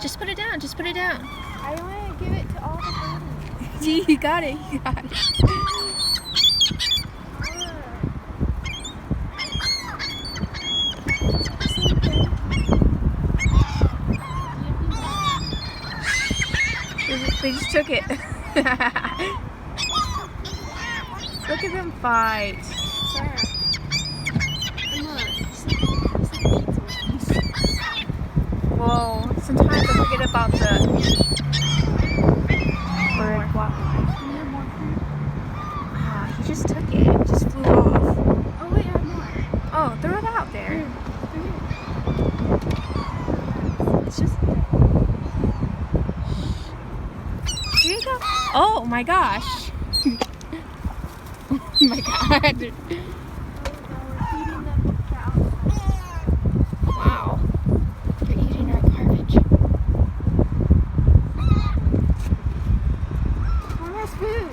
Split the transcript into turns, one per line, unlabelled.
Just put it down. Just put it down.
I want to give it to all the birdies.
See, you got it. You got it. They just took it. Look at them fight.
Sarah.
Whoa, sometimes I forget about the bird walking. Ah, he just took it. It just flew off.
Oh wait, I have more.
Oh, throw it out there.
It's just
Here you go. Oh my gosh. Oh my god. Wow. They're eating our garbage.
One has food.